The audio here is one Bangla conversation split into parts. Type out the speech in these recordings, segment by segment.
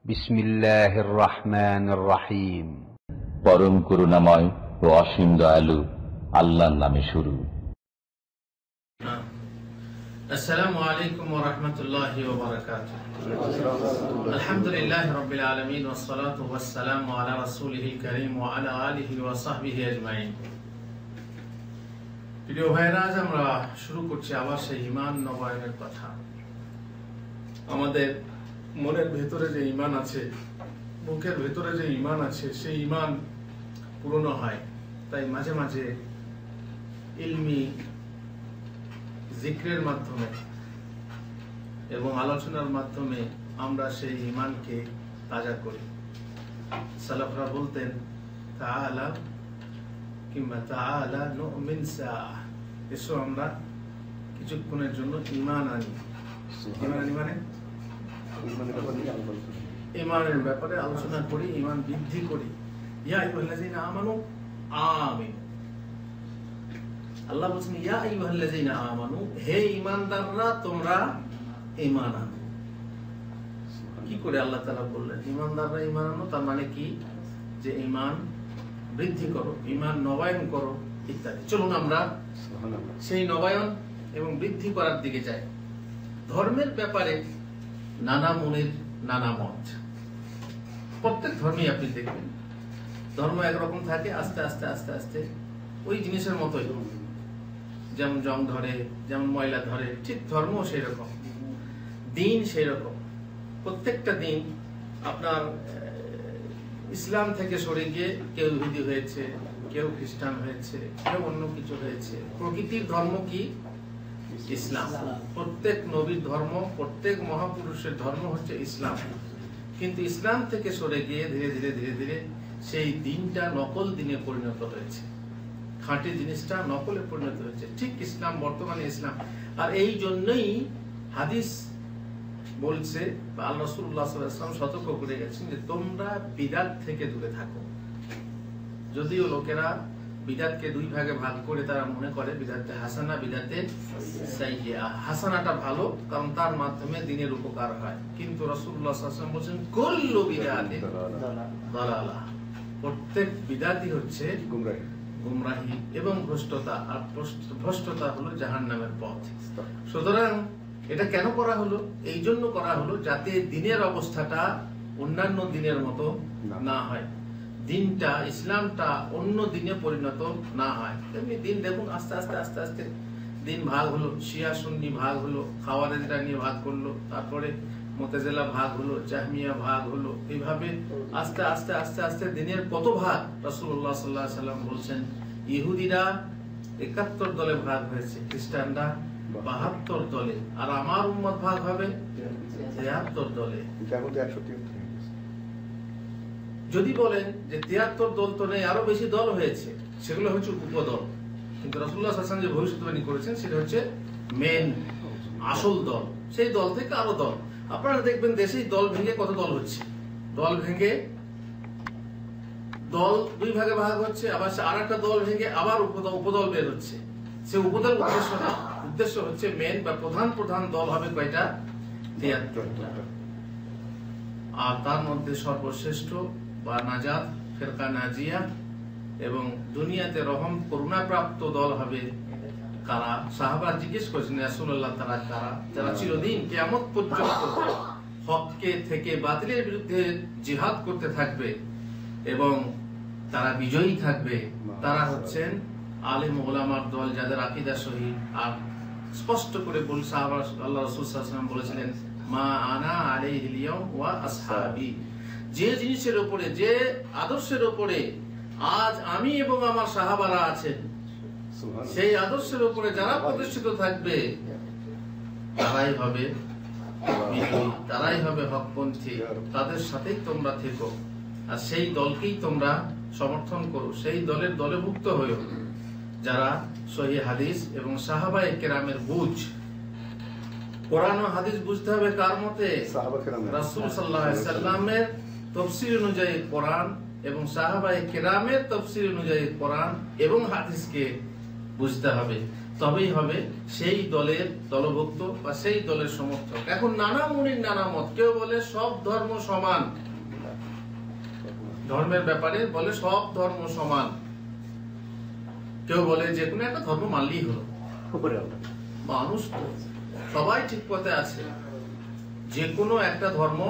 বিসমিল্লাহির রহমানির রহিম। পরম করুণাময় ও অসীম দয়ালু আল্লাহর নামে শুরু। আসসালামু আলাইকুম ওয়া রাহমাতুল্লাহি ওয়া বারাকাতুহু। আলহামদুলিল্লাহি রাব্বিল আলামিন ওয়াস সালাতু ওয়াস সালামু আলা রাসূলিহিল কারীম ওয়া আলা আলিহি ওয়া সাহবিহি আজমাইন। প্রিয় ভাইরা, আজ আমরা শুরু করছি আবার সেই ঈমান নবায়নের কথা। আমাদের মনের ভেতরে যে ঈমান আছে, বুকের ভেতরে যে ঈমান আছে, সেই ঈমান পুরনো হয়। তাই মাঝে মাঝে ইলমি জিক্রের মাধ্যমে এবং আলোচনার মাধ্যমে আমরা সেই ঈমানকে তাজা করি। সালাফরা বলতেন, তাআলা কিংবা তাআলা নুমিন সাআহ, এসো আমরা কিছুক্ষণের জন্য ঈমান আনি। ঈমান আনি মানে ঈমানের ব্যাপারে আলোচনা করি, ঈমান বৃদ্ধি করি। ইয়া আইয়ুহাল্লাযীনা আমানু আমিনু। আল্লাহ বলেন, ইয়া আইয়ুহাল্লাযীনা আমানু, হে ঈমানদাররা তোমরা ঈমান আনো। কি করে আল্লাহ তাআলা বললেন ঈমানদাররা ঈমান আনো? তার মানে কি? যে ঈমান বৃদ্ধি করো, ঈমান নবায়ন করো ইত্যাদি। চলুন আমরা সেই নবায়ন এবং বৃদ্ধি করার দিকে যাই। ধর্মের ব্যাপারে নানা মনের নানা মত। প্রত্যেক ধর্মে আপনি দেখবেন ধর্ম একরকম থাকে, আস্তে আস্তে আস্তে আস্তে ওই জিনিসের মতোই, যেমন জং ধরে, যেমন ময়লা ধরে, ঠিক ধর্ম সেই রকম, দিন সেই রকম। প্রত্যেকটা দিন আপনার ইসলাম থেকে সরে গিয়ে কেউ ইহুদি হয়েছে, কেউ খ্রিস্টান হয়েছে, কেউ অন্য কিছু হয়েছে। প্রকৃতির ধর্ম কি? ইসলাম। প্রত্যেক নবীর ধর্ম, প্রত্যেক মহাপুরুষের ধর্ম হচ্ছে ইসলাম। কিন্তু ইসলাম থেকে সরে গিয়ে ধীরে ধীরে ধীরে ধীরে সেই দিনটা নকল দিনে পরিণত হয়েছে, খাঁটি জিনিসটা নকলে পরিণত হয়েছে। ঠিক ইসলাম বর্তমানে ইসলাম। আর এই জন্যই হাদিস বলছে, বা আল্লাহ রাসূলুল্লাহ সাল্লাল্লাহু আলাইহি ওয়াসাল্লাম সতর্ক করে গেছেন যে তোমরা বিদআত থেকে দূরে থাকো। যদিও লোকেরা বিদআতকে দুই ভাগে ভাগ করে তারা মনে করে বিদআতে হাসানা, বিদআতে সাইয়্যিআ। হাসানাটা ভালো, কারণ তার মাধ্যমে দ্বীনের উপকার হয়। কিন্তু রাসূলুল্লাহ সাল্লাল্লাহু আলাইহি ওয়াসাল্লাম বলেন, কুল্লু বিদআতিন দালালাহ, প্রত্যেক বিদআতই হচ্ছে গুমরাহি এবং ভ্রষ্টতা। আর ভ্রষ্টতা হলো জাহান্নামের পথ। সুতরাং এটা কেন করা হলো? এই জন্য করা হলো যাতে দিনের অবস্থাটা অন্যান্য দিনের মতো না হয়, দিনটা ইসলামটা অন্য দিনে পরিণত না হয়। তেমনি দিন দেখুন আস্তে আস্তে আস্তে আস্তে দিন ভাগ হলো, শিয়া সুন্নি ভাগ হলো, খাওয়ারেজরা নিয়ে ভাগ করলো, তারপরে মুতাজিলা ভাগ হলো, জাহমিয়া ভাগ হলো। এইভাবে আস্তে আস্তে আস্তে আস্তে দিনের কত ভাগ। রাসূলুল্লাহ সাল্লাল্লাহু আলাইহি ওয়াসাল্লাম বলছেন, ইহুদিরা ৭১ দলে ভাগ হয়েছে, খ্রিস্টানরা ৭২ দলে, আর আমার উম্মত ভাগ হবে ৭৩ দলে। যদি বলেন যে ৭৩ দল তো নেই, আরো বেশি দল হয়েছে, সেগুলো হচ্ছে উপদল। কিন্তু রাসূলুল্লাহ সাল্লাল্লাহু আলাইহি ওয়াসাল্লাম যে ভবিষ্যদ্বাণী করেছেন সেটা হচ্ছে মেন, আসল দল। সেই দল থেকে আরো দল। আপনারা দেখবেন দেশেই দল ভেঙে কত দল হচ্ছে, দল ভেঙে দল দুই ভাগে ভাগ হচ্ছে, আবার আর একটা দল ভেঙে আবার উপদল বের হচ্ছে। সে উপদল উদ্দেশ্য হচ্ছে মেন বা প্রধান প্রধান দল হবে কয়টা? ৭৩টা। আর তার মধ্যে সর্বশ্রেষ্ঠ বা নাজাত ফিরকা নাজিয়া এবং দুনিয়াতে রহম করুণা প্রাপ্ত দল হবে কারা? সাহাবা জিজ্ঞেস করেছেন, রাসূলুল্লাহ তারা কারা? যারা চিরদিন কিয়ামত পর্যন্ত হককে থেকে বাতিলের বিরুদ্ধে জিহাদ করতে থাকবে এবং তারা বিজয়ী থাকবে। তারা হচ্ছেন আলেম ওলামার দল, যাদের আকীদা সহিহ। আর স্পষ্ট করে বল সাহাবা আল্লাহ রাসূল সাল্লাল্লাহু আলাইহি ওয়াসাল্লাম বলেছিলেন, মা আনা আলাইহিল ইয়াউম ওয়া আসহাবি, যে জিনিসের উপরে, যে আদর্শের উপরে আজ আমি এবং আমার সাহাবারা আছেন, সেই আদর্শের উপরে যারা প্রতিষ্ঠিত থাকবে তারাই হবে বিজয়ী, তারাই হবে হকপন্থী। তাদের সাথেই তোমরা থেকো আর সেই দলকেই তোমরা সমর্থন করো, সেই দলের দলভুক্ত হয়ো যারা সহিহ হাদিস এবং সাহাবায়ে কেরামের বুঝ। কোরআন ও হাদিস বুঝতে হবে কার মতে? রাসূল সাল্লাল্লাহু আলাইহি ওয়াসাল্লামের তাফসীর অনুযায়ী কোরআন এবং সাহাবায়ে কেরামের তাফসীর অনুযায়ী কোরআন এবং হাদিসকে বুঝতে হবে। তবেই হবে সেই দলের দলভুক্ত বা সেই দলের সমর্থক। এখন নানা মুনির নানা মত, কেউ বলে সব ধর্ম সমান, ধর্মের ব্যাপারে বলে সব ধর্ম সমান, কেউ বলে যে কোনো একটা ধর্ম মানলেই হলো। মানুষ তো সবাই ঠিক পথে আছে, যে কোনো একটা ধর্ম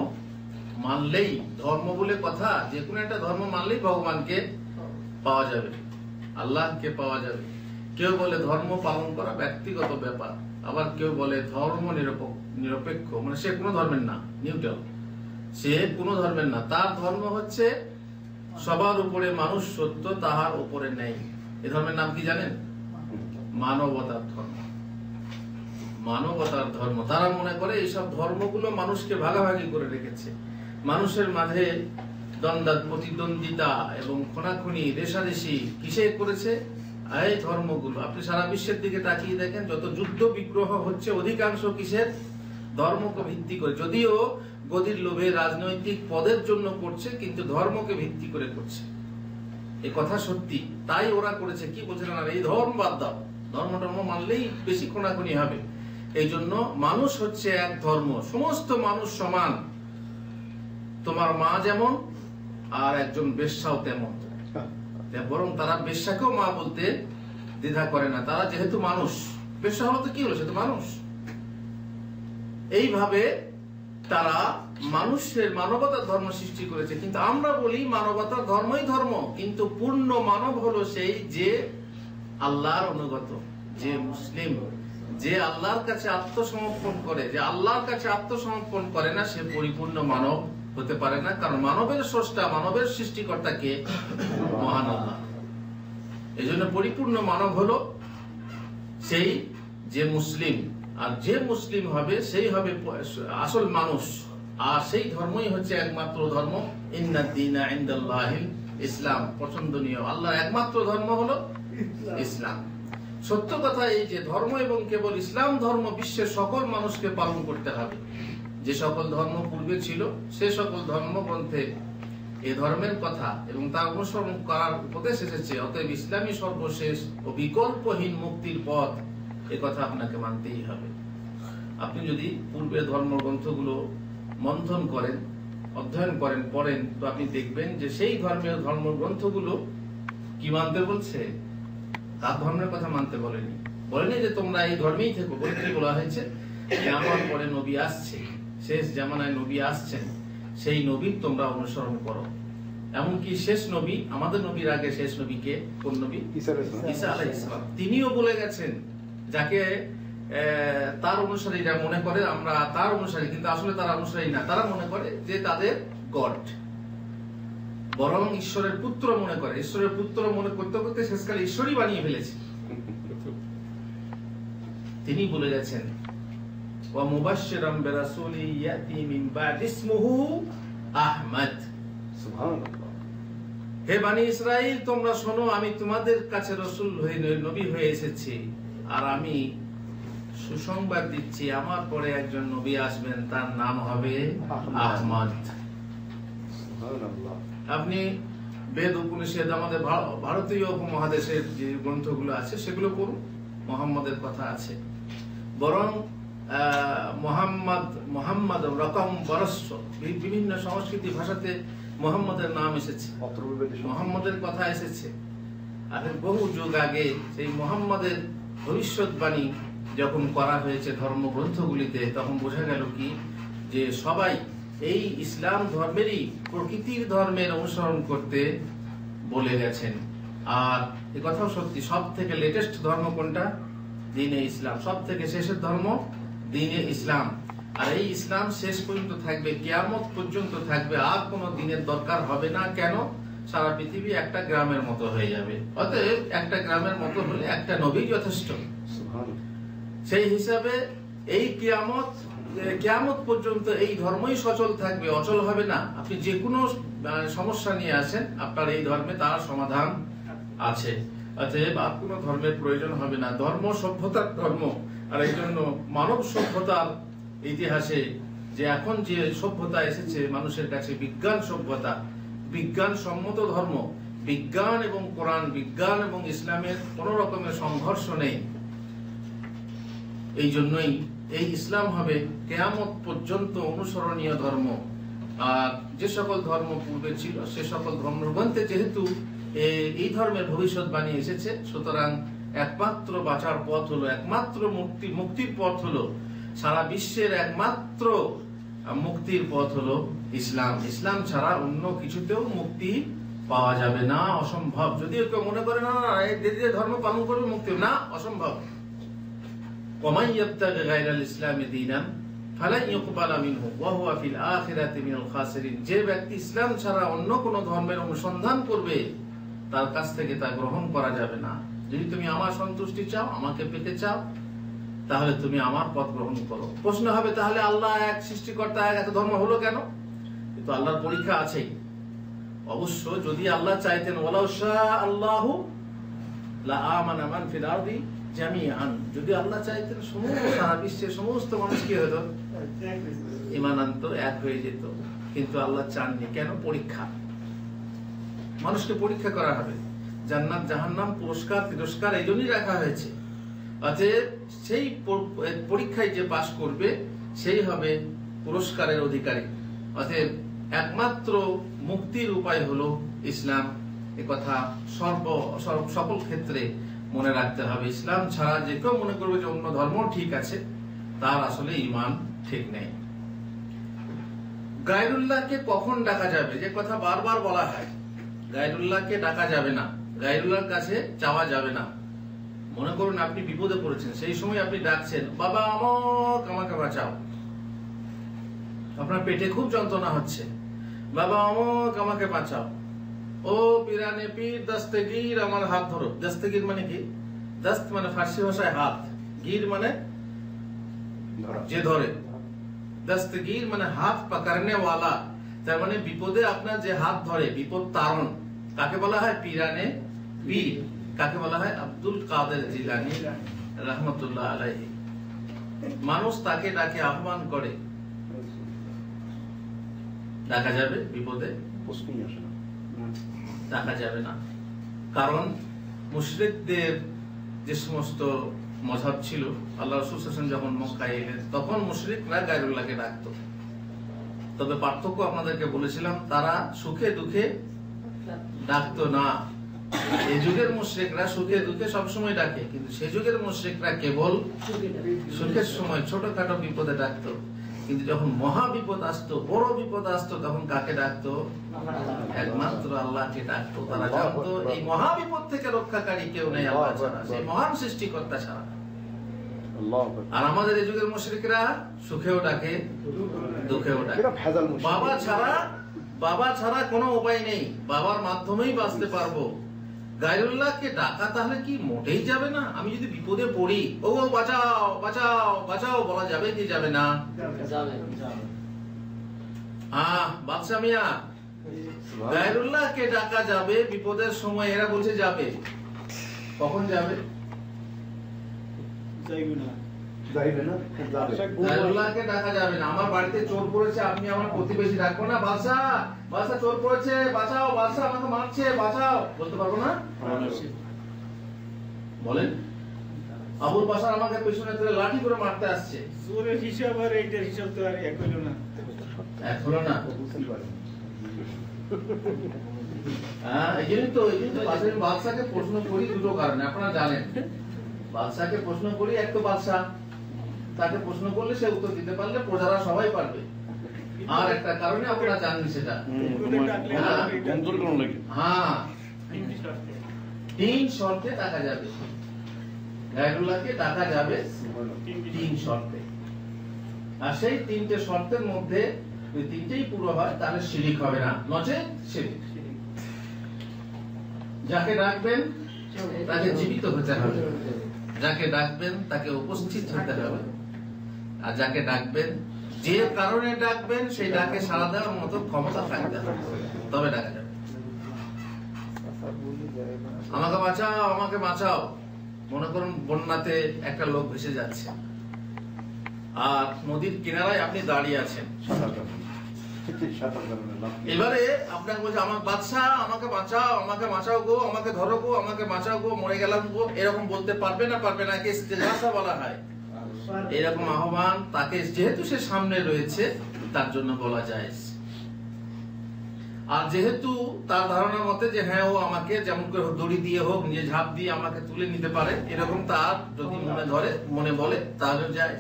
মানলেই, ধর্ম বলে কথা, যে কোনো একটা ধর্ম মানলেই ভগবানকে পাওয়া যাবে, আল্লাহকে পাওয়া যাবে। কেউ বলে ধর্ম পালন করা ব্যক্তিগত ব্যাপার, আবার কেউ বলে ধর্ম নিরপেক্ষ, মানে সে কোনো ধর্মের না, নিউট্রাল, সে কোনো ধর্মের না, তার ধর্ম হচ্ছে সবার উপরে মানুষ সত্য, তাহার উপরে নেই। এই ধর্মের নাম কি জানেন? মানবতার ধর্ম। মানবতার ধর্ম। তারা মনে করে এইসব ধর্মগুলো মানুষকে ভাগাভাগি করে রেখেছে, মানুষের মাঝে দ্বন্দ্ব প্রতিদ্বন্দ্বিতা এবং খুনাখুনি রেষারেষি কিসে করেছে? এই ধর্মগুলো। আপনি সারা বিশ্বের দিকে তাকিয়ে দেখেন, যত যুদ্ধ বিগ্রহ হচ্ছে অধিকাংশ কিসের? ধর্মকে ভিত্তি করে। যদিও গদির লোভে রাজনৈতিক পদের জন্য করছে, কিন্তু ধর্মকে ভিত্তি করে করছে। এই কথা সত্যি, তাই ওরা করেছে। কি বলছে না, এই ধর্ম বাদ দাও, ধর্ম মানলেই বেশি খুনাখুনি হবে। এই জন্য মানুষ হচ্ছে এক ধর্ম, সমস্ত মানুষ সমান। তোমার মা যেমন আর একজন বেশ্যাও তেমন, বরং তারা বেশ্যাকেও মা বলতে দ্বিধা করে না, তারা যেহেতু মানুষ। বেশ্যা হলো তো কি হলো, সে তো মানুষ। এইভাবে তারা মানুষের মানবতার ধর্ম সৃষ্টি করেছে। কিন্তু আমরা বলি মানবতার ধর্মই ধর্ম, কিন্তু পূর্ণ মানব হলো সেই যে আল্লাহর অনুগত, যে মুসলিম, যে আল্লাহর কাছে আত্মসমর্পণ করে। যে আল্লাহর কাছে আত্মসমর্পণ করে না, সে পরিপূর্ণ মানব হতে পারে না। কারণ মানবের স্রষ্টা, মানবের সৃষ্টিকর্তা কে? মহান আল্লাহ। এই জন্য পরিপূর্ণ মানব হলো সেই যে মুসলিম, আর যে মুসলিম হবে সেই হবে আসল মানুষ। আর সেই ধর্মই হচ্ছে একমাত্র ধর্ম। ইন্নাদ দীনা ইনদাল্লাহিল ইসলাম। পছন্দনীয় আল্লাহর একমাত্র ধর্ম হলো ইসলাম। সত্য কথা এই যে ধর্ম এবং কেবল ইসলাম ধর্ম বিশ্বের সকল মানুষকে পালন করতে হবে। যে সকল ধর্ম পূর্বে ছিল সে সকল ধর্মগ্রন্থে এই ধর্মের কথা এবং তার অনুসরণ করার উপদেশ এসেছে। অতএব ইসলামই সর্বশেষ ও বিকল্পহীন মুক্তির পথ, এ কথা আপনাকে মানতেই হবে। আপনি যদি পূর্বের ধর্মগ্রন্থগুলো মন্থন করেন, অধ্যয়ন করেন, পড়েন, তো আপনি দেখবেন যে সেই ধর্মের ধর্মগ্রন্থগুলো কি মানতে বলছে? তার ধর্মের কথা মানতে বলেনি। বলেনি যে তোমরা এই ধর্মেই থেকো। বলতে বলা হয়েছে যে আমার পরে নবী আসছে, শেষ জামানায় নবী আসছেন, সেই নবীর তোমরা অনুসরণ করো। এমনকি শেষ নবী, আমাদের নবীর আগে শেষ নবীকে, কোন নবী? ঈসা আলাইহিস সালাম। তিনিও বলে গেছেন, যাকে তার অনুসারীরা মনে করে আমরা তার অনুসারী, কিন্তু আসলে তারা অনুসারী না। তারা মনে করে যে তাদের গড, বরং ঈশ্বরের পুত্র মনে করে। ঈশ্বরের পুত্র মনে করতে করতে শেষকালে ঈশ্বরই বানিয়ে ফেলেছে। তিনি বলে গেছেন ওয়া মুবাশশিরাম বিরাসূলি ইয়াতি মিন বাদি ইসমুহু আহমদ। সুবহানাল্লাহ। হে বনি ইসরাইল, তোমরা শোনো, আমি তোমাদের কাছে রাসূল হয়ে, নবী হয়ে এসেছি, আর আমি সুসংবাদ দিচ্ছি আমার পরে একজন নবী আসবেন, তার নাম হবে আহমদ। আপনি বেদ, উপনিষদ, আমাদের ভারতীয় উপমহাদেশের যে গ্রন্থগুলো আছে সেগুলো পড়ুন, মুহাম্মদের কথা আছে। বরং মোহাম্মদ রকম বরস্য, বিভিন্ন সংস্কৃতি ভাষাতে মোহাম্মদের নাম এসেছে, মোহাম্মদের কথা এসেছে। আর বহু যুগ আগে সেই মোহাম্মদের ভবিষ্যৎবাণী যখন করা হয়েছে ধর্মগ্রন্থগুলিতে, তখন বোঝা গেল কি যে সবাই এই ইসলাম ধর্মেরই, প্রকৃতির ধর্মের অনুসরণ করতে বলে গেছেন। আর এ কথাও সত্যি, সব থেকে লেটেস্ট ধর্ম কোনটা? দ্বীনে ইসলাম। সব থেকে শেষের ধর্ম দ্বীনে ইসলাম। আর এই ইসলাম শেষ পর্যন্ত থাকবে, কিয়ামত পর্যন্ত থাকবে, আর কোনো দিনের দরকার হবে না। কেন? সারা পৃথিবী একটা গ্রামের মতো হয়ে যাবে। অতএব একটা গ্রামের মতো হলে একটা নবী যথেষ্ট। সেই হিসাবে এই কিয়ামত পর্যন্ত এই ধর্মই সচল থাকবে, অচল হবে না। আপনি যে কোনো সমস্যা নিয়ে আসেন, আপনার এই ধর্মে তার সমাধান আছে। অতএব আর কোনো ধর্মের প্রয়োজন হবে না। ধর্ম সভ্যতার ধর্ম। আর এই জন্য মানব সভ্যতার ইতিহাসে যে এখন যে সভ্যতা এসেছে মানুষের কাছে, বিজ্ঞান সভ্যতা, বিজ্ঞান সম্মত ধর্ম, বিজ্ঞান এবং কোরআন, বিজ্ঞান এবং ইসলামের কোন রকমের সংঘর্ষ নেই। এই জন্যই এই ইসলাম হবে কিয়ামত পর্যন্ত অনুসরণীয় ধর্ম। আর যে সকল ধর্ম পূর্বে ছিল সে সকল ধর্মগ্রন্থে যেহেতু এই ধর্মের ভবিষ্যৎবাণী এসেছে, সুতরাং একমাত্র বাঁচার পথ হলো, একমাত্র মুক্তির পথ হলো, সারা বিশ্বের একমাত্র মুক্তির পথ হলো ইসলাম। ইসলাম ছাড়া অন্য কিছুতেও মুক্তি পাওয়া যাবে না, অসম্ভব। যদি কেউ মনে করে না এই ধর্ম পালন করবে মুক্তি, না, অসম্ভব। ওয়ামান ইয়াবতাগি গায়রাল ইসলামি দীনান ফালান ইউকবালা মিনহু ওয়া হুয়া ফিল আখিরাতি মিনাল খাসিরিন। যে ব্যক্তি ইসলাম ছাড়া অন্য কোন ধর্মের অনুসন্ধান করবে তার কাছ থেকে তা গ্রহণ করা যাবে না। যদি তুমি আমার সন্তুষ্টি চাও, আমাকে পেতে চাও, তাহলে তুমি আমার পথ গ্রহণ করো। প্রশ্ন হবে তাহলে আল্লাহ এক, সৃষ্টিকর্তা এক, এত ধর্ম হলো কেন? কিন্তু আল্লাহর পরীক্ষা আছেই। অবশ্য যদি আল্লাহ চাইতেন, ওয়ালাউ শাআ আল্লাহু লা আমানা মান ফিল আরদি জামিআন, যদি আল্লাহ চাইতেন সমস্ত সারা বিশ্বের সমস্ত মানুষ কি হতো? ঈমান আনতো, এক হয়ে যেত। কিন্তু আল্লাহ চাননি। কেন? পরীক্ষা। মানুষকে পরীক্ষা করা হবে। জান্নাত জাহান্নাম, পুরস্কার তিরস্কার এই জন্যই রাখা হয়েছে। অতএব সেই পরীক্ষায় যে পাশ করবে সেই হবে পুরস্কারের অধিকারী। অতএব একমাত্র মুক্তির উপায় হলো ইসলাম। একথা সকল ক্ষেত্রে মনে রাখতে হবে। ইসলাম ছাড়া যে কেউ মনে করবে যে অন্য ধর্ম ঠিক আছে, তার আসলে ঈমান ঠিক নেই। গায়রুল্লাহকে কখন ডাকা যাবে, যে কথা বারবার বলা হয়, গায়রুল্লাহকে ডাকা যাবে না, গায়রুল্লাহর কাছে চাওয়া যাবে না। মনে করুন আপনি বিপদে পড়েছেন, সেই সময় আপনি ডাকছেন, বাবা আমাকে বাঁচাও। আপনার পেটে খুব যন্ত্রণা হচ্ছে, বাবা আমাকে বাঁচাও। ও পিরানে পীর দস্তগীর, আমার হাত ধরো। দস্তগীর মানে কি? দস্ত মানে ফার্সি ভাষায় হাত, গীর মানে যে ধরে। দস্তগীর মানে হাত পাকড়নে ওয়ালা। তার মানে বিপদে আপনার যে হাত ধরে, বিপদ তারণ। কাকে বলা হয়? পিরানে পীর। কাকে বলা হয়? আব্দুল কাদের জিলানী রাহমাতুল্লাহ আলাইহি। মানুষ তাকে ডাকে, আহ্বান করে। ডাকা যাবে বিপদে? ডাকা যাবে না। কারণ মুশরিকদের যে সমস্ত মযহাব ছিল, আল্লাহ রাসূল সাল্লাল্লাহু আলাইহি ওয়াসাল্লাম যখন মক্কায় এলেন তখন মুশরিকরা গায়রুল্লাহকে ডাকতো। তবে পার্থক্য আপনাদেরকে বলেছিলাম, তারা সুখে দুঃখে ডাকতো না। এই যুগের মুশরিকরা সুখে দুঃখে সবসময় ডাকে, কিন্তু সে যুগের মুশরিকরা কেবল সুখের সময় ছোটখাটো বিপদে ডাকতো। কিন্তু যখন মহা বিপদ আসতো, বড় বিপদ আসতো, তখন কাকে ডাকতো? একমাত্র আল্লাহকে ডাকতো। তারা জানতো এই মহা বিপদ থেকে রক্ষাকারী কেউ নেই আল্লাহ ছাড়া, সেই মহান সৃষ্টিকর্তা ছাড়া। আর আমাদের এই যুগের মুশরিকরা সুখেও ডাকে, দুঃখেও ডাকে। বাবা ছাড়া কোনো উপায় নেই, বাবার মাধ্যমেই বাঁচতে পারবো। গায়রুল্লাহকে ডাকা তাহলে কি মোটেই যাবে না? আমি যদি বিপদে পড়ি, ও বাঁচাও বাঁচাও বাঁচাও বলা যাবে কি যাবে না? বাদশা মিয়া, গায়রুল্লাহকে ডাকা যাবে বিপদের সময়। এরা বলছে যাবে, কখন যাবে? গায়রুল্লাহকে ডাকা যাবে না। আমার বাড়িতে চোর পড়েছে, আপনি আমার প্রতিবেশী ডাকবো না, বাদশা বাদশা চোর পড়েছে বাঁচাও, বাদশা আমাকে মারছে বাঁচাও, বলতে পারবো না? বলেন। আবুল বাশার আমাকে পেছনে ধরে লাঠি করে মারতে আসছে, চোরের হিসাব আর এইটার হিসাব তো আর এক হলো না। এক হলো না। এই জন্য তো বাদশাকে প্রশ্ন করি দুটো কারণে, আপনারা জানেন। বাদশাকে প্রশ্ন করি, এক তো বাদশা, তাকে প্রশ্ন করলে সে উত্তর দিতে পারলে প্রজারা সবাই পারবে। আর একটা কারণে আপনারা জানেন সেটা, হ্যাঁ, 3 শর্তে টাকা যাবে। গায়রুল্লাহকে টাকা যাবে 3 শর্তে। আর সেই 3টে শর্তের মধ্যে যদি 3টেই পুরো হয় তাহলে শিরিক হবে না, নচেৎ শিরিক। যাকে ডাকবেন তাকে জীবিত হতে হবে, যাকে ডাকবেন তাকে উপস্থিত হতে হবে, আর যাকে ডাকবেন, যে কারণে ডাকবেন সেই ডাকে সাড়া দেওয়ার মতো ক্ষমতা থাকতে হবে, তবে ডাকা যাবে। আমাকে বাঁচাও আমাকে বাঁচাও। মনে করুন বন্যাতে একটা লোক ভেসে যাচ্ছে, আর নদীর কিনারায় আপনি দাঁড়িয়ে আছেন। এবারে আপনাকে বলছে, আমার বাদশা আমাকে বাঁচাও, আমাকে বাঁচাও গো, আমাকে ধরো গো, আমাকে বাঁচাও গো, মরে গেলাম গো। এরকম বলতে পারবে না? পারবে না? কে ইস্তেগাসা বলা হয়। এরকম আহ্বান তাকে যেহেতু সে সামনে রয়েছে তার জন্য বলা যায়। আর যেহেতু তার ধারণা মতে যে হ্যাঁ ও আমাকে যেমন করে দড়ি দিয়ে হোক নিজে ঝাঁপ দিয়ে আমাকে তুলে নিতে পারে, এরকম তার যদি মনে বলে তাহলে যায়।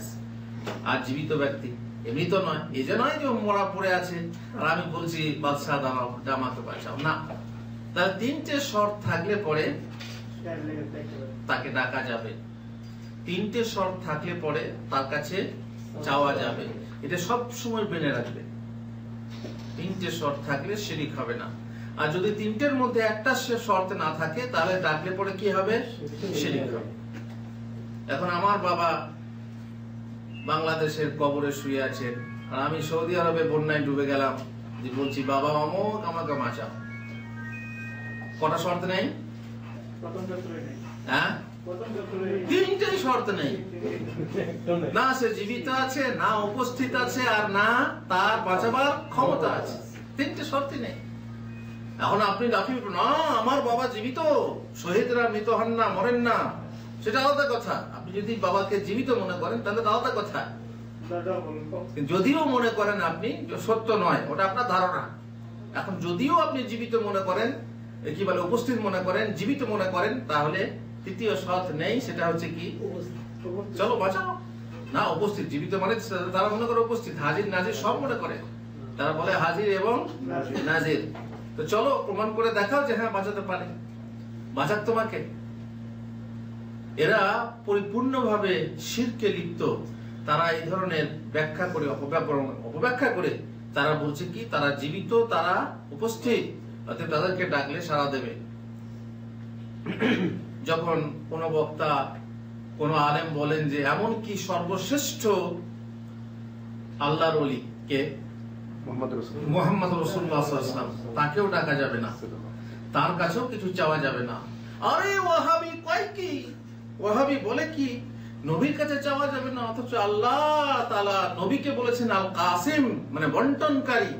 আর জীবিত ব্যক্তি এমনি তো নয়, এই যে নয় যে মরা পড়ে আছে আর আমি বলছি বাদশাহ দাঁড়াও জামাকে বাঁচাও, না। তার তিনটে শর্ত থাকলে পরে তাকে ডাকা যাবে, তিনটে শর্ত থাকলে পরে তার কাছে চাওয়া যাবে। এটা সব সময় বেনে রাখবে, তিনটে শর্ত থাকলে শিরিক হবে না। আর যদি তিনটের মধ্যে একটা শর্ত না থাকে তাহলে ডাকলে পরে কি হবে? শিরিক হবে। এখন আমার বাবা বাংলাদেশের কবরে শুয়ে আছেন আর আমি সৌদি আরবে বন্যায় ডুবে গেলাম, যে বলছি বাবা অমুক আমাকে বাঁচাও, কটা শর্ত নেই? হ্যাঁ, তিনটেই শর্ত নেই। না সে জীবিত আছে, না উপস্থিত আছে, আর না তার বাঁচাবার ক্ষমতা আছে। তিনটে শর্তই নেই। এখন আপনি লাফিয়ে না আমার বাবা জীবিত, শহীদরা মৃত হন না, মরেন না, সেটা আলাদা কথা। আপনি যদি বাবাকে জীবিত মনে করেন তাহলে আলাদা কথা। যদিও মনে করেন আপনি সত্য নয়, ওটা আপনার ধারণা। এখন যদিও আপনি জীবিত মনে করেন, কি বলে উপস্থিত মনে করেন, জীবিত মনে করেন, তাহলে তৃতীয় শর্ত নেই। সেটা হচ্ছে কি? চলো বাঁচাও। না উপস্থিত, জীবিত মানে তারা মনে করে উপস্থিত, হাজির নাজির সব মনে করে, তারা বলে হাজির এবং নাজির। তো চলো প্রমাণ করে দেখাও যে হ্যাঁ বাঁচাতে পারে, বাঁচাক তোমাকে। এরা পরিপূর্ণভাবে শিরকে লিপ্ত। তারা এই ধরনের ব্যাখ্যা করে অপব্যাখ্যা করে তারা বলছে কি তারা জীবিত, তারা উপস্থিত, অর্থাৎ তাদেরকে ডাকলে সাড়া দেবে। যখন কোন বক্তা, কোন আলেম বলেন যে এমন কি সর্বশ্রেষ্ঠ আল্লাহর ওলি কে? মুহাম্মদ রাসূলুল্লাহ সাল্লাল্লাহু আলাইহি ওয়াসাল্লাম, তাকেও ডাকা যাবে না, তার কাছেও কিছু চাওয়া যাবে না। আরে ওয়াহাবি কয় কি, ওয়াহাবি বলে কি নবীর কাছে চাওয়া যাবে না, অথচ আল্লাহ তাআলা নবীকে বলেছেন আল কাসিম, মানে বন্টনকারী।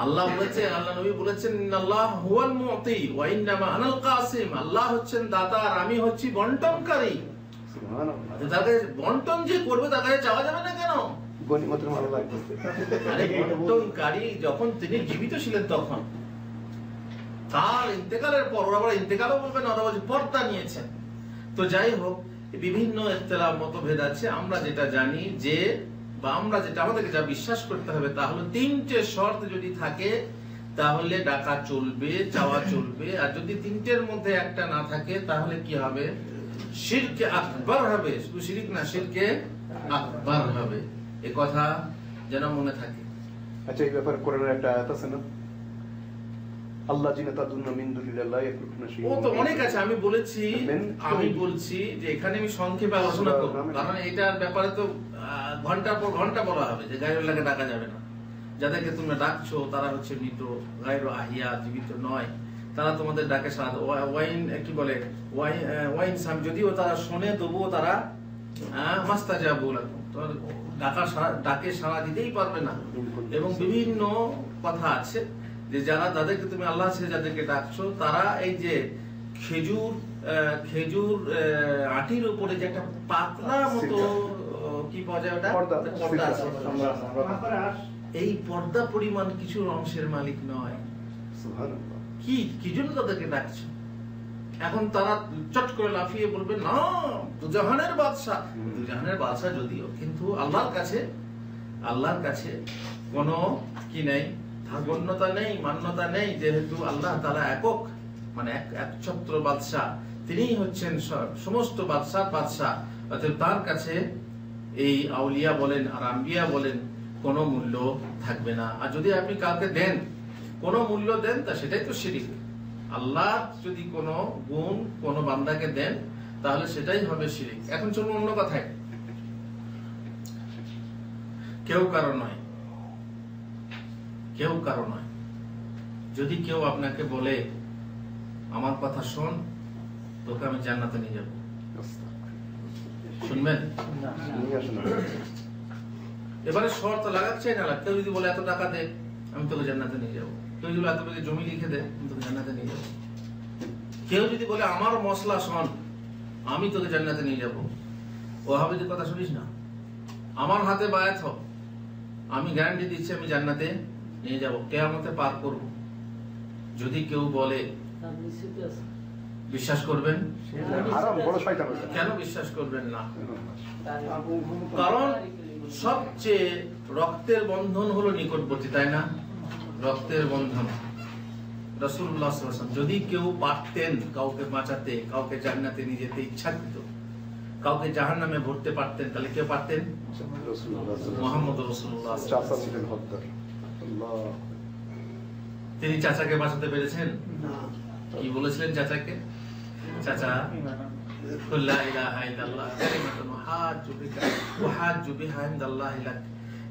আল্লাহ বলেছেন, আল্লাহ নবী বলেছেন ইন্নাল্লাহ হুয়াল মুতি ওয়া ইন্নামা আনাল কাসিম, আল্লাহ হচ্ছেন দাতা আর আমি হচ্ছি বন্টনকারী। সুবহানাল্লাহ। তাদের বন্টন যে করবে তার কাছে চাওয়া যাবে না কেন? গনিমতের মাল লাগতেছে। আরে বন্টনকারী যখন তিনি জীবিত ছিলেন তখন, তার ইন্তেকালের পর ওরা আবার ইন্তেকালও বলবেন, ওরা বলছে পর্দা নিয়েছেন। তো যাই হোক, বিভিন্ন ইখতিলাফ মতভেদ আছে। আমরা যেটা জানি যে, বা আমরা যেটা আমাদেরকে যা বিশ্বাস করতে হবে তা হলো তিনটে শর্ত যদি থাকে তাহলে ডাকা চলবে, চাওয়া চলবে। আর যদি তিনটের মধ্যে একটা না থাকে তাহলে কি হবে? শিরকে আকবার হবে। শুধু শিরক না, শিরকে আকবার হবে। এই কথা যেন মনে থাকে। আচ্ছা, এই ব্যাপারে কোরআনের একটা আয়াত আছে না, আল্লাহ জিনা তাদুন্না মিন দুনিল্লাহি ইয়াখলুকুনা শাইআন। ও তো অনেক আছে, আমি বলছি যে এখানে আমি সংক্ষেপে আলোচনা করব, কারণ এটার ব্যাপারে তো ঘন্টার পর ঘন্টা বলা হবে যে গায়রুল্লাহকে ডাকা যাবে না। যাদেরকে তোমরা ডাকছো তারা হচ্ছে মৃত, গায়রু আহিয়া, জীবিত নয়। তারা তোমাদের ডাকে সাড়া দেবে। ওয়াইন কি বলে, ওয়াইন সাম, যদিও তারা শোনে তবুও তারা মাস্তাজাবু লাকুম, ডাকে সাড়া দিতেই পারবে না। এবং বিভিন্ন কথা আছে যে যারা তাদেরকে তুমি আল্লাহ ছেড়ে যাদেরকে ডাকছো তারা এই যে খেজুর আটির উপরে যে একটা পাতলা মতো কি পাওয়া যায়, ওটা পর্দা আছে, এই পর্দা পরিমাণ কিছু অংশের মালিক নয়। কি জন্য তাদেরকে ডাকছো? এখন তারা চট করে লাফিয়ে বলবে না দুজাহানের বাদশাহ। দুজাহানের বাদশাহ যদিও, কিন্তু আল্লাহর কাছে কোনো কি নেই, গণ্যতা নেই, মান্যতা নেই। যেহেতু আল্লাহ তাআলা একক, মানে একছত্র বাদশাহ, তিনিই হচ্ছেন সমস্ত বাদশাহ। অতএব তার কাছে এই আউলিয়া বলেন আর আম্বিয়া বলেন কোনো মূল্য থাকবে না। আর যদি আপনি কাউকে দেন, কোনো মূল্য দেন, তা সেটাই তো শিরিক। আল্লাহ যদি কোনো গুণ কোনো বান্দাকে দেন তাহলে সেটাই হবে শিরিক। এখন চলুন অন্য কথায়। কেউ কারো নয়, যদি কেউ আপনাকে বলে আমার কথা শোন, তোকে আমি জান্নাতে নিয়ে যাব, শুনবেন? এবারে শর্ত লাগাচ্ছে না। কেউ যদি বলে এত টাকা দে আমি তোকে জান্নাতে নিয়ে যাবো, কেউ যদি এত বেশি জমি লিখে দে আমি তোকে জান্নাতে নিয়ে যাবো, কেউ যদি বলে আমার মশলা শোন আমি তোকে জান্নাতে নিয়ে যাবো, ওয়াহাবিদের কথা শুনিস না, আমার হাতে বায়াত হ, আমি গ্যারান্টি দিচ্ছি আমি জান্নাতে নিয়ে যাব, কিয়ামতে পার করব। যদি কেউ বলে বিশ্বাস করবেন? হারাম, বড় শয়তান ওটা। কেন বিশ্বাস করবেন না? কারণ সবচেয়ে রক্তের বন্ধন হলো নিকটবর্তী, তাই না? রক্তের বন্ধন। রাসূলুল্লাহ সাল্লাল্লাহু আলাইহি ওয়াসাল্লাম যদি কেউ পারতেন কাউকে বাঁচাতে, কাউকে জান্নাতে নিয়ে যেতে ইচ্ছাকৃত, কাউকে জাহান্নামে ভরতে পারতেন, তাহলে কে পারতেন? মুহাম্মদ রাসূলুল্লাহ। চাচা ছিলেন হত্যার। আল্লাহ। তিনি চাচাকে বাঁচাতে পেরেছেন? কি বলেছিলেন চাচাকে? চাচা লা ইলাহা ইল্লাল্লাহ কালিমাতুন হাজ্জু বিকা ওয়া হাজ্জু বিহা ইনদাল্লাহি লাক।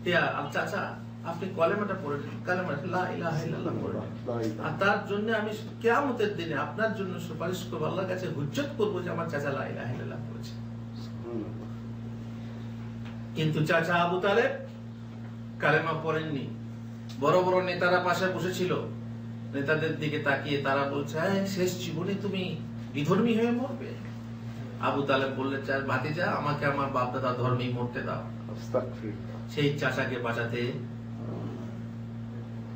ইয়া চাচা আপনি কলেমাটা পড়ে দিন, কালেমা লা ইলাহা ইল্লাল্লাহ পড়ে দিন, আর তার জন্য আমি কিয়ামতের দিনে আপনার জন্য সুপারিশ করব, আল্লাহর কাছে হুজ্জত করব যে আমার চাচা লা ইলাহা ইল্লাল্লাহ পড়েছে। কিন্তু চাচা আবু তালেব কালেমা পড়েননি। বড় বড় নেতারা পাশে বসেছিল, নেতাদের দিকে তাকিয়ে তারা বলছে শেষ জীবনে তুমি বিধর্মী হয়ে মরবে। আবু তালেব বললেন ভাতিজা আমাকে আমার বাপ দাদা ধর্মে মরতে দাও। সেই চাচাকে বাঁচাতে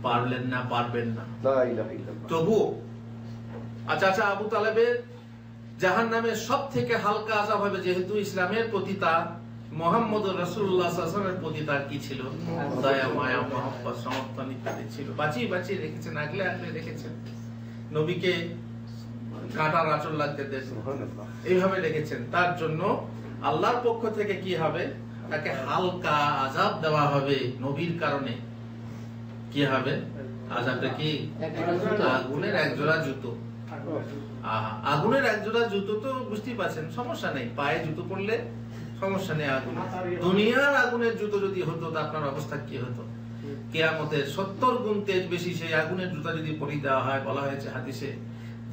পারলেন না, পারবেন না। তবুও চাচা আবু তালেবের জাহান্নামের সব থেকে হালকা আযাব হবে, যেহেতু ইসলামের প্রতি তার, মুহাম্মদ রাসূলুল্লাহ সাল্লাল্লাহু আলাইহি ওয়াসাল্লামের প্রতি তার কি ছিল? দয়া, মায়া, মহব্বত, সমর্থন ইত্যাদি ছিল। বাঁচিয়ে বাঁচিয়ে রেখেছেন, আগলে আগলে রেখেছেন। নবীকে কাঁটার আঁচল লাগতে দেন, এইভাবে রেখেছেন। তার জন্য আল্লাহর পক্ষ থেকে কি হবে? তাকে হালকা আযাব দেওয়া হবে। নবীর কারণে কি হবে? আযাবটা কি? আগুনের একজোড়া জুতো। আগুনের একজোড়া জুতো তো বুঝতেই পারছেন, সমস্যা নেই, পায়ে জুতো পড়লে সমস্যা নেই। আগুন, দুনিয়ার আগুনের জুতো যদি হতো তা আপনার অবস্থা কি হতো? কিয়ামতের 70 গুণ তেজ বেশি সেই আগুনের জুতা যদি পরিয়ে দেওয়া হয়, বলা হয়েছে হাদিসে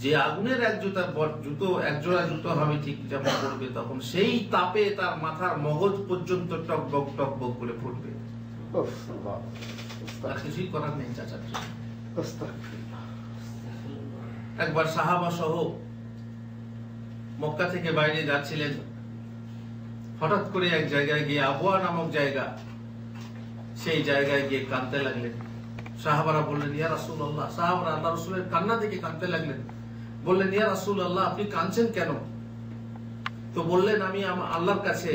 যে আগুনের একজোড়া জুতো হবে ঠিক যেমন পড়বে, তখন সেই তাপে তার মাথার মগজ পর্যন্ত টকবক টকবক করে ফুটবে। আর কিছুই করার নেই চাচার জন্য। একবার সাহাবা সহ মক্কা থেকে বাইরে যাচ্ছিলেন, হঠাৎ করে এক জায়গায় গিয়ে, আবওয়া নামক জায়গা, সেই জায়গায় গিয়ে কাঁদতে লাগলেন। সাহাবারা বললেন ইয়া রাসূলুল্লাহ, সাহাবারা আল্লাহর রাসূলের কান্না দেখে কাঁদতে লাগলেন। বললেন ইয়া রাসূলুল্লাহ আপনি কাঁদছেন কেন? তো বললেন আমি আল্লাহর কাছে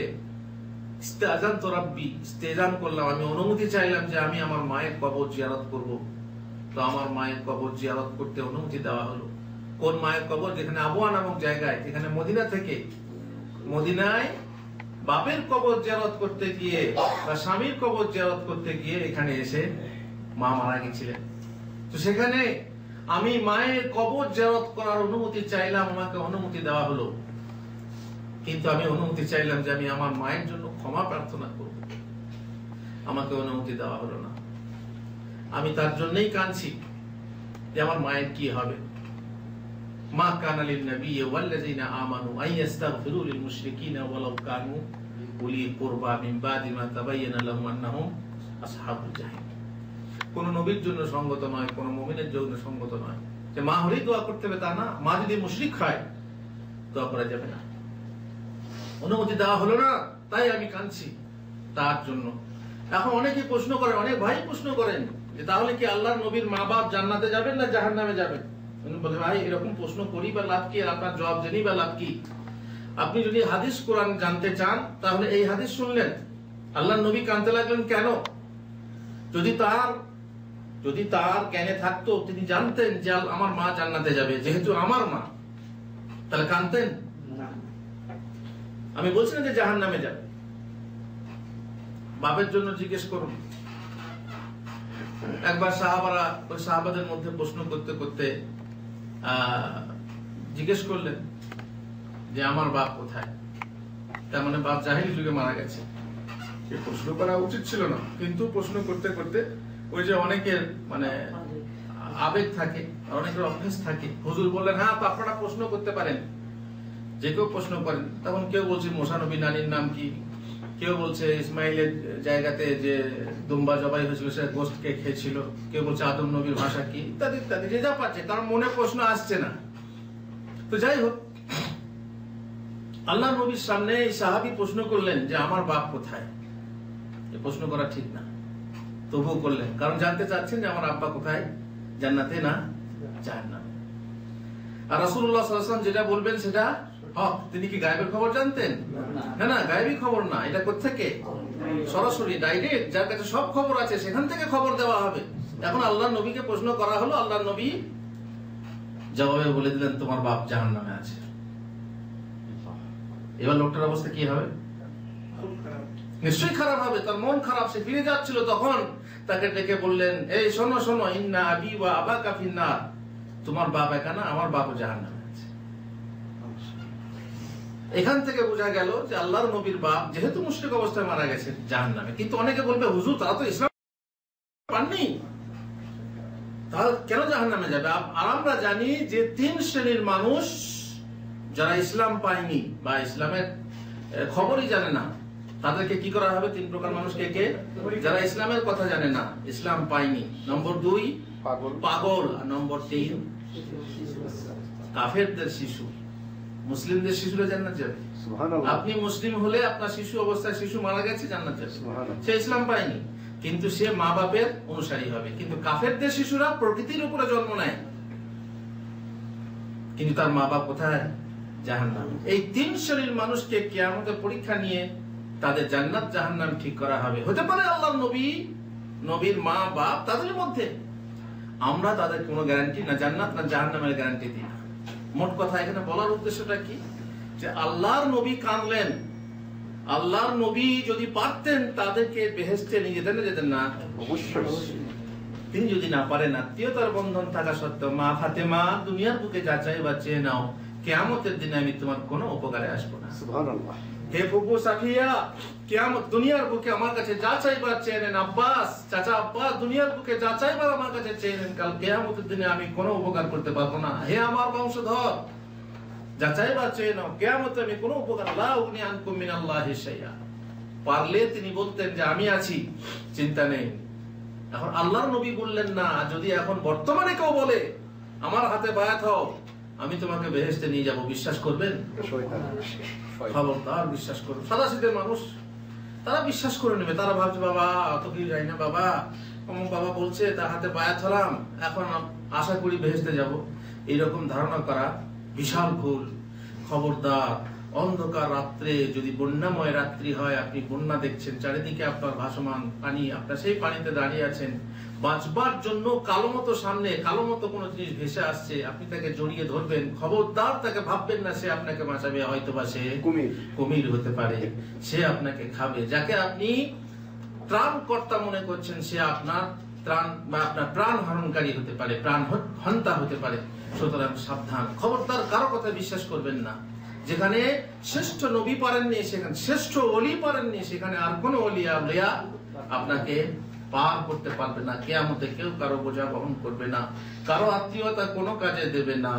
ইস্তেজানতু রাব্বি, ইস্তেজান করলাম, আমি অনুমতি চাইলাম যে আমি আমার মায়ের কবর জিয়ারত করব। তো আমার মায়ের কবর জিয়ারত করতে অনুমতি দেওয়া হলো। কোন মায়ের কবর? যেখানে আবওয়া নামক জায়গায়, যেখানে মদিনা থেকে, মদিনায় বাপের কবর জিয়ারত করতে গিয়ে বা স্বামীর কবর জিয়ারত করতে গিয়ে এখানে এসে মা মারা গেছিলেন। তো সেখানে আমি মায়ের কবর জিয়ারত করার অনুমতি চাইলাম, আমাকে অনুমতি দেওয়া হলো, কিন্তু আমি অনুমতি চাইলাম যে আমি আমার মায়ের জন্য ক্ষমা প্রার্থনা করব, আমাকে অনুমতি দেওয়া হলো না। আমি তার জন্যই কাঁদছি যে আমার মায়ের কি হবে। মা কানা লিন নবী ওয়াল্লাযিনা আমানু আইয়াস্তাগফিরু লিল মুশরিকিনা ওয়ালাউ কানু উলি কুরবা মিন বাদি মা তাবায়্যানা লাহুম আন্নাহুম আসহাবুল জাহিম। কোন নবীর জন্য সঙ্গত নয়, কোন মুমিনের জন্য সঙ্গত নয় যে মা হলেই দোয়া করতে হবে, তা না। মা যদি মুশরিক হয় দোয়া করা যাবে না। অনুমতি দেওয়া হলো না, তাই আমি কাঁদছি তার জন্য। এখন অনেকে প্রশ্ন করেন, অনেক ভাই প্রশ্ন করেন যে তাহলে কি আল্লাহর নবীর মা বাপ জান্নাতে যাবেন না জাহান্নামে যাবেন? বলে ভাই এরকম প্রশ্ন করি বা লাভ কি, আর আপনার জবাব জেনি বা লাভ কি? আপনি যদি হাদিস কোরআন জানতে চান তাহলে এই হাদিস শুনলেন, আল্লাহর নবী কাঁদতে লাগলেন কেন? যদি তার জ্ঞানে থাকতো, তিনি জানতেন যে আমার মা জান্নাতে যাবে, যেহেতু আমার মা, তাহলে কাঁদতেন না। আমি বলছি না যে জাহান্নামে যাবে। বাপের জন্য জিজ্ঞেস করুন। একবার সাহাবারা ওই সাহাবাদের মধ্যে প্রশ্ন করতে করতে জিজ্ঞেস করলেন যে আমার বাপ কোথায়? তার মানে বাপ জাহিলি যুগে মারা গেছে। প্রশ্ন করা উচিত ছিল না, কিন্তু প্রশ্ন করতে করতে ওই যে অনেকের মানে আবেগ থাকে, অনেকের অভ্যেস থাকে। হুজুর বললেন হ্যাঁ তো আপনারা প্রশ্ন করতে পারেন, যে কেউ প্রশ্ন করেন। তখন কেউ বলছে মুসা নবী নানির নাম কি, কেউ বলছে ইসমাইলের জায়গাতে যে দুম্বা জবাই হয়েছিল সে গোশত কে খেয়েছিল, কেউ বলছে আদম নবীর ভাষা কি, ইত্যাদি ইত্যাদি, যে যা পাচ্ছে, কারণ মনে প্রশ্ন আসছে না। তো যাই হোক, আল্লাহ নবীর সামনে এই সাহাবী প্রশ্ন করলেন যে আমার বাপ কোথায়। এই প্রশ্ন করা ঠিক না, তবুও করলেন, কারণ জানতে চাচ্ছেন যে আমার আব্বা কোথায়, জান্নাতে না জাহান্নামে। আর রাসূলুল্লাহ সাল্লাল্লাহু আলাইহি ওয়াসাল্লাম যেটা বলবেন সেটা হক। তিনি কি গায়েবের খবর জানতেন? না, না, গায়েবী খবর না। এটা কোত্থেকে? সরাসরি ডাইরেক্ট, যার কাছে সব খবর আছে সেখান থেকে খবর দেওয়া হবে। এখন আল্লাহর নবীকে প্রশ্ন করা হলো, আল্লাহর নবী জবাবে বলে দিলেন তোমার বাপ জাহান্নামে আছে। এবার লোকটার অবস্থা কি হবে? নিশ্চয়ই খারাপ হবে, তার মন খারাপ। সে ফিরে যাচ্ছিল, তখন তাকে ডেকে বললেন, এই শোনো শোনো, ইন্না আবি ওয়া আবাকা ফিন্নার, তোমার বাপ একা না, আমার বাপও জাহান্নামে আছে। এখান থেকে বোঝা গেল যে আল্লাহর নবীর বাপ যেহেতু মুশরিক অবস্থায় মারা গেছে জাহান্নামে। কিন্তু অনেকে বলবে, হুজুর তারা তো ইসলাম পাননি, তাহলে কেন জাহান্নামে যাবে? আর আমরা জানি যে 3 শ্রেণীর মানুষ যারা ইসলাম পায়নি বা ইসলামের খবরই জানে না, তাদেরকে কি করা হবে? 3 প্রকার মানুষকে। কে? যারা ইসলামের কথা জানে না, ইসলাম পায়নি। নম্বর 2 পাগল, আর নম্বর 3 কাফেরদের শিশু। মুসলিমদের শিশুরা জান্নাত যাবে। আপনি মুসলিম হলে আপনার শিশু অবস্থায় শিশু মারা গেছে, জান্নাত যাবে। সে ইসলাম পায়নি কিন্তু সে মা বাপের অনুসারী হবে। কিন্তু কাফেরদের শিশুরা প্রকৃতির উপরে জন্ম নেয়, কিন্তু তার মা বাপ কোথায়? জাহান্নামে। এই 3 শ্রেণীর মানুষকে কিয়ামতের পরীক্ষা নিয়ে তাদের জান্নাত জাহান্নাম ঠিক করা হবে। হতে পারে আল্লাহর নবী, নবীর মা বাপ, তাদের মধ্যে আমরা তাদের কোনো গ্যারান্টি না জান্নাত না জাহান্নামের গ্যারান্টি দিই না। মোট কথা এখানে বলার উদ্দেশ্যটা কি? যে আল্লাহর নবী কাঁদলেন। আল্লাহর নবী যদি পারতেন তাদেরকে বেহেশতে নিয়ে যেতেন না যেতেন না? অবশ্যই। তিনি যদি না পারেন, আত্মীয়তার বন্ধন থাকা সত্ত্বেও, মা ফাতেমা দুনিয়ার বুকে যাচাই বা চেয়ে নাও, কিয়ামতের দিনে আমি তোমার কোনো উপকারে আসবো না। সুবহানাল্লাহ। হে ফুফু সাফিয়া, কিয়ামত দুনিয়ার বুকে আমার কাছে যাচাই বা চেয়ে নেন। আব্বাস, চাচা আব্বাস, দুনিয়ার বুকে যাচাই বা আমার কাছে চেয়ে নেন, কাল কিয়ামতের দিনে আমি কোনো উপকার করতে পারবো না। হে আমার বংশধর, যাচাই বা চেয়ে নাও, কিয়ামতে আমি কোনো উপকার, লা উগনি আনকুম মিনাল্লাহি শাইআ। পারলে তিনি বলতেন যে আমি আছি, চিন্তা নেই। এখন আল্লাহর নবী বললেন না। যদি এখন বর্তমানে কেউ বলে আমার হাতে বায়াত হও, আমি তোমাকে বেহেশতে নিয়ে যাব, বিশ্বাস করবেন? খবরদার বিশ্বাস করবে। সাদাসিধে মানুষ, তারা বিশ্বাস করে নেবে। তারা ভাবছে বাবা অত কি যাই না, বাবা অমুক বাবা বলছে, তার হাতে বায়াত হলাম, এখন আশা করি বেহেশতে যাব। এইরকম ধারণা করা বিশাল ভুল। খবরদার, অন্ধকার রাত্রে যদি বন্যাময় রাত্রি হয়, আপনি বন্যা দেখছেন, চারিদিকে আপনার ভাসমান পানি, আপনার সেই পানিতে দাঁড়িয়ে আছেন, বাঁচবার জন্য কালো মতো সামনে কালো মতো কোনো জিনিস ভেসে আসছে, আপনি তাকে জড়িয়ে ধরবেন। খবরদার তাকে ভাববেন না সে আপনাকে বাঁচাবে, হয়তো বা সে কুমির হতে পারে, সে আপনাকে খাবে। যাকে আপনি ত্রাণকর্তা মনে করছেন, সে আপনার ত্রাণ বা আপনার প্রাণ হরণকারী হতে পারে, প্রাণ হন্তা হতে পারে। সুতরাং সাবধান, খবরদার কারো কথা বিশ্বাস করবেন না। যেখানে শ্রেষ্ঠ নবী পারেননি, সেখানে শ্রেষ্ঠ ওলি পারেননি, সেখানে আর কোন ওলি আউলিয়া আপনাকে পার করতে পারবে না। কিয়ামতে কেউ কারো বোঝা বহন করবে না, কারো আত্মীয়তা কোনো কাজে দেবে না,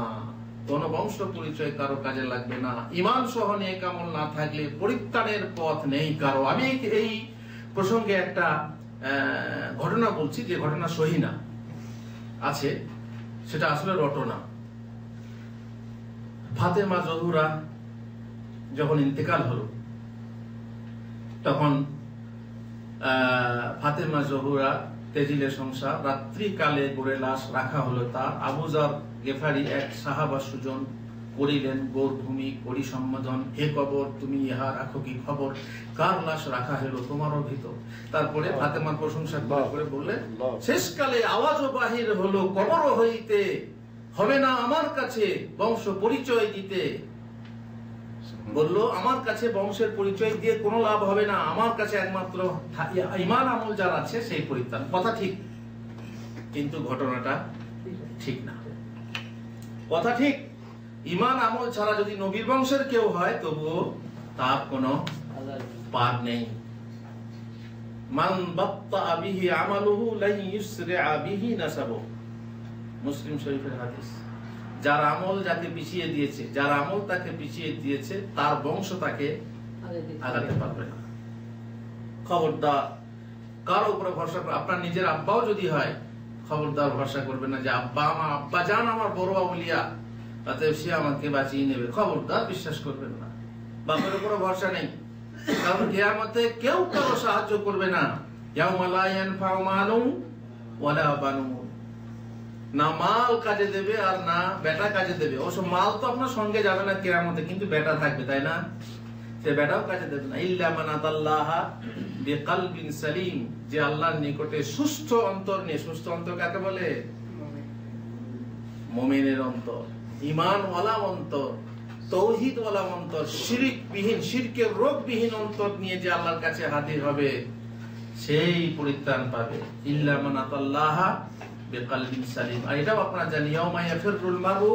কোন বংশ পরিচয় কারো কাজে লাগবে না। ঈমান সহ নেক আমল না থাকলে পরিত্রাণের পথ নেই কারো। আমি এই প্রসঙ্গে একটা ঘটনা বলছি, যে ঘটনা সহি না আছে, সেটা আসলে রটনা। ফাতেমা জহুরা যখন ইন্তেকাল হলো, তখন ফাতেমা জহুরা তেজিলে সংসার, রাত্রিকালে গড়ে লাশ রাখা হলো তার। আবু যর গেফারি এক সাহাবা সুজন করিলেন গৌরভূমি করি সম্বোধন, হে কবর তুমি ইহা রাখো কি খবর, কার লাশ রাখা হলো তোমারও ভিতর। তারপরে ফাতেমার প্রশংসা করে বললেন, শেষকালে আওয়াজও বাহির হলো কবর হইতে, হবে না আমার কাছে বংশ পরিচয় দিতে। বললো আমার কাছে বংশের পরিচয় দিয়ে কোনো লাভ হবে না, আমার কাছে একমাত্র ঈমান আমল যার আছে সেই পরিত্রাণ। কথা ঠিক, কিন্তু ঘটনাটা ঠিক না। কথা ঠিক, ঈমান আমল ছাড়া যদি নবীর বংশের কেউ হয়, তবুও তার কোনো পার নেই। মান বাত্তা বিহি আমালুহু লাই ইউসরিআ বিহি নাসাবুহু, মুসলিম শরীফের হাদিস। যার আমল যাকে পিছিয়ে দিয়েছে, যার আমল তাকে পিছিয়ে দিয়েছে, তার বংশ তাকে আগাতে পারবে না। খবরদার কারো উপরে ভরসা করে, আপনার নিজের আব্বাও যদি হয়, খবরদার ভরসা করবে না যে আব্বা আমার আব্বা জান আমার বড় আউলিয়া, তাতে সে আমাকে বাঁচিয়ে নেবে। খবরদার বিশ্বাস করবেন না। বাপের উপরে ভরসা নেই, কারণ কিয়ামতে কেউ কারো সাহায্য করবে না। ইয়াউমা লা ইয়ানফাউ মালুন ওয়ালা বানুন, না মাল কাজে দেবে আর না বেটা কাজে দেবে। অবশ্য মাল তো আপনার সঙ্গে যাবে না কিয়ামতে, কিন্তু বেটা থাকবে, তাই না? সে বেটাও কাজে দেবে না। ইল্লা মান আতাল্লাহা বিকলবিন সালিম, যে আল্লাহর নিকটে সুস্থ অন্তর নিয়ে। সুস্থ অন্তর কাকে বলে? মুমিনের অন্তর, ঈমানওয়ালা অন্তর, তাওহীদওয়ালা অন্তর, শিরকবিহীন, শিরকের রোগবিহীন অন্তর নিয়ে যে আল্লাহর কাছে হাজির হবে সেই পরিত্রাণ পাবে। ইল্লা মান আতাল্লাহা বিকলবিন সালিম। আর এটাও আপনারা জানেন, ইয়াউমা ইয়াফিরুল মারউ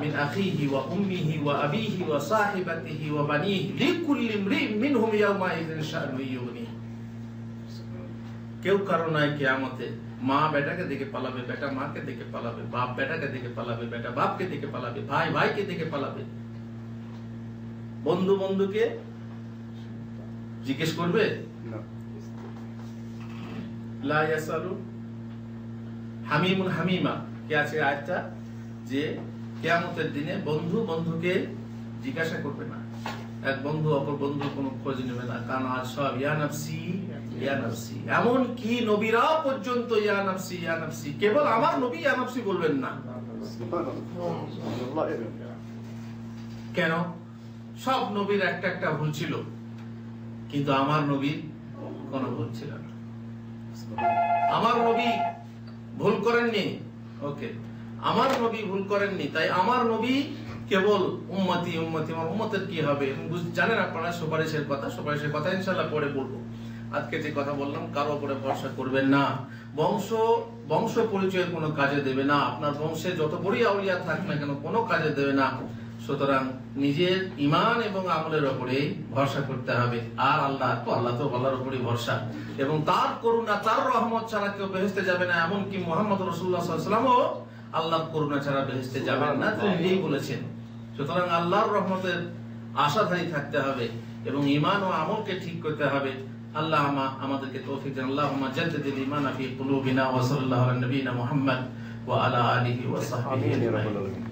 মিন আখিহি ওয়া উম্মিহি ওয়া আবিহি ওয়া সাহিবাতিহি ওয়া বানিহি লিকুল্লি ইমরিইন মিনহুম ইয়াউমা ইযিন শাআনু ইউগনি। কেউ কারো নাই কিয়ামতে মা বেটাকে দেখে পালাবে, বেটা মাকে দেখে পালাবে, বাপ বেটাকে দেখে পালাবে, বেটা বাপকে দেখে পালাবে, ভাই ভাইকে দেখে পালাবে, বন্ধু বন্ধুকে জিজ্ঞেস করবে না। লা ইয়াসালু হামিমুন হামিমা, কি আছে আয়াতটা, যে কিয়ামতের দিনে বন্ধু বন্ধুকে জিজ্ঞাসা করবে না, এক বন্ধু অপর বন্ধুর কোনো খোঁজ নেবে না। কারণ আজ সব ইয়া নাফসি ইয়া নাফসি, এমন কি নবীরা পর্যন্ত ইয়া নাফসি ইয়া নাফসি, কেবল আমার নবী ইয়া নাফসি বলবেন না। কেন? সব নবীর একটা একটা ভুল ছিল, কিন্তু আমার নবীর কোনো ভুল ছিল না। আমার নবী ভুল করেননি, ওকে, আমার নবী ভুল করেননি, তাই আমার নবী কেবল উম্মতি উম্মতি, আমার উম্মতের কি হবে জানেন আপনারা। সুপারিশের কথা ইনশাআল্লাহ পরে বলবো। আজকে যে কথা বললাম, কারো উপরে ভরসা করবেন না। বংশ পরিচয় কোনো কাজে দেবে না, আপনার বংশে যত বড়ই আউলিয়া থাক না কেন কোনো কাজে দেবে না। সুতরাং নিজের ঈমান এবং আমলের উপরে ভরসা করতে হবে। আর আল্লাহ তো আল্লাহর উপরই ভরসা, এবং তার করুণা তার রহমত ছাড়া কেউ বেহেশতে যাবে না। এমনকি মুহাম্মদ রাসূলুল্লাহ সাল্লাল্লাহু আলাইহি ওয়াসাল্লামও আল্লাহর করুণা ছাড়া বেহেশতে যাবেন না, তিনি নিজেই বলেছেন। সুতরাং আল্লাহর রহমতের আশাধারী থাকতে হবে এবং ঈমান ও আমলকে ঠিক করতে হবে। আল্লাহ আমাদেরকে তৌফিক দেন। আল্লাহুম্মা জাদ্দিদিল ঈমানা ফি কুলুবিনা ওয়া সাল্লাল্লাহু আলা নবিয়িনা মুহাম্মদ ওয়া আলা আলিহি ওয়া সাহবিহি আজমাইন।